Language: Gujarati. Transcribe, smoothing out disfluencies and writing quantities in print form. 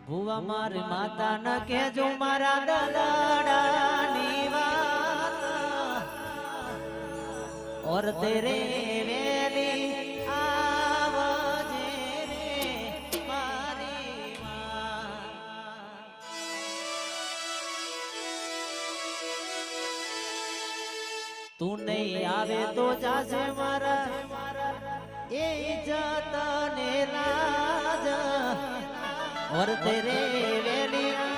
ભુવા મારી માતા ન કેજો મારા દલાડાની વાત ઓર તેરે વેલી આવજે રે મારી માં તું નહીં આવે તો જાશે મારા એ ઇજ્જત ને લાજ और तेरे वेली